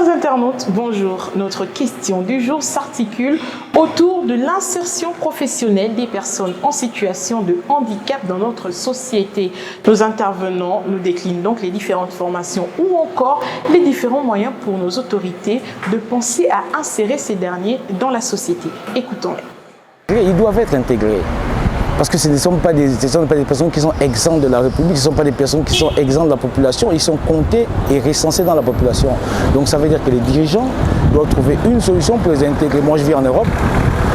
Chers internautes, bonjour. Notre question du jour s'articule autour de l'insertion professionnelle des personnes en situation de handicap dans notre société. Nos intervenants nous déclinent donc les différentes formations ou encore les différents moyens pour nos autorités de penser à insérer ces derniers dans la société. Écoutons-les. Ils doivent être intégrés. Parce que ce ne sont pas des personnes qui sont exemptes de la République, ce ne sont pas des personnes qui sont exemptes de la population, ils sont comptés et recensés dans la population. Donc ça veut dire que les dirigeants doivent trouver une solution pour les intégrer. Moi je vis en Europe,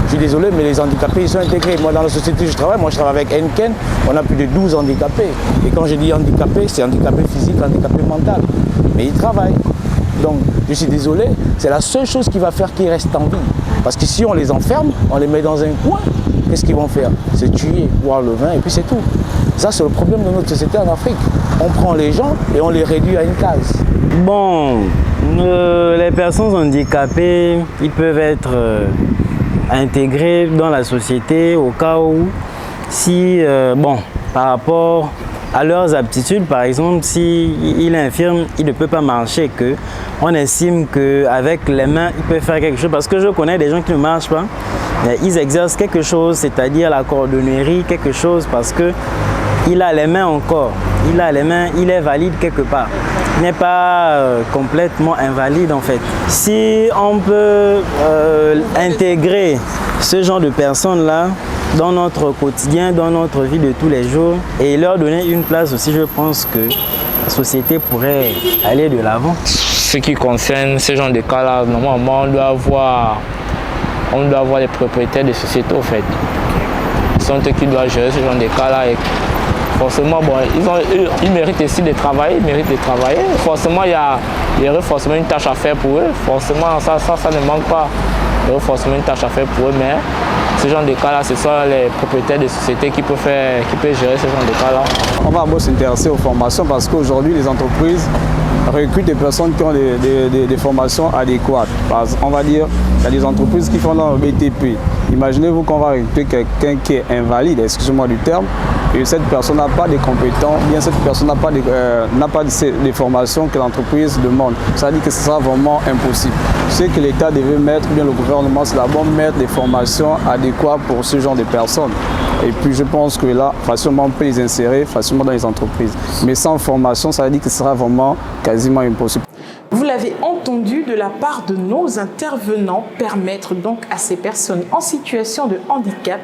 je suis désolé, mais les handicapés ils sont intégrés. Moi dans la société où je travaille avec Henken, on a plus de 12 handicapés. Et quand je dis handicapés, c'est handicapé physique, handicapé mental. Mais ils travaillent. Donc je suis désolé, c'est la seule chose qui va faire qu'ils restent en vie. Parce que si on les enferme, on les met dans un coin, qu'est-ce qu'ils vont faire? Se tuer, boire le vin et puis c'est tout. Ça c'est le problème de notre société en Afrique. On prend les gens et on les réduit à une case. Bon, les personnes handicapées, ils peuvent être intégrés dans la société au cas où, si, par rapport à leurs aptitudes, par exemple, s'il est infirme, il ne peut pas marcher, on estime qu'avec les mains, il peut faire quelque chose. Parce que je connais des gens qui ne marchent pas, mais ils exercent quelque chose, c'est-à-dire la cordonnerie, quelque chose, parce qu'il a les mains encore. Il a les mains, il est valide quelque part. Il n'est pas complètement invalide en fait. Si on peut intégrer ce genre de personnes-là dans notre quotidien, dans notre vie de tous les jours et leur donner une place aussi, je pense que la société pourrait aller de l'avant. Ce qui concerne ce genre de cas-là, normalement, on doit avoir les propriétaires des sociétés au fait. Ce sont eux qui doivent gérer ce genre de cas-là. Et forcément, bon, ils méritent aussi de travailler, Forcément, il y aurait forcément une tâche à faire pour eux. Forcément, ça ne manque pas. Il y aurait forcément une tâche à faire pour eux, mais ce genre de cas-là, ce sont les propriétaires des sociétés qui peuvent gérer ce genre de cas-là. On va d'abord s'intéresser aux formations parce qu'aujourd'hui, les entreprises recrutent des personnes qui ont des formations adéquates. On va dire, il y a des entreprises qui font dans le BTP. Imaginez-vous qu'on va recruter quelqu'un qui est invalide, excusez-moi du terme, et cette personne n'a pas de compétences, bien cette personne n'a pas de formations que l'entreprise demande. Ça veut dire que ce sera vraiment impossible. Ce que l'État devait mettre, bien le gouvernement, c'est d'abord mettre des formations adéquates pour ce genre de personnes. Et puis je pense que là, facilement, on peut les insérer facilement dans les entreprises. Mais sans formation, ça veut dire que ce sera vraiment quasiment impossible. Vous l'avez entendu de la part de nos intervenants, permettre donc à ces personnes en situation de handicap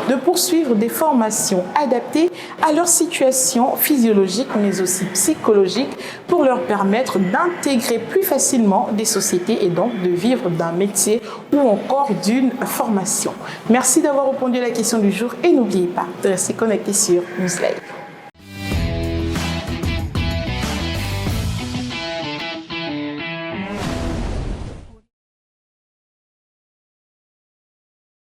de poursuivre des formations adaptées à leur situation physiologique mais aussi psychologique pour leur permettre d'intégrer plus facilement des sociétés et donc de vivre d'un métier ou encore d'une formation. Merci d'avoir répondu à la question du jour et n'oubliez pas de rester connecté sur Newslive.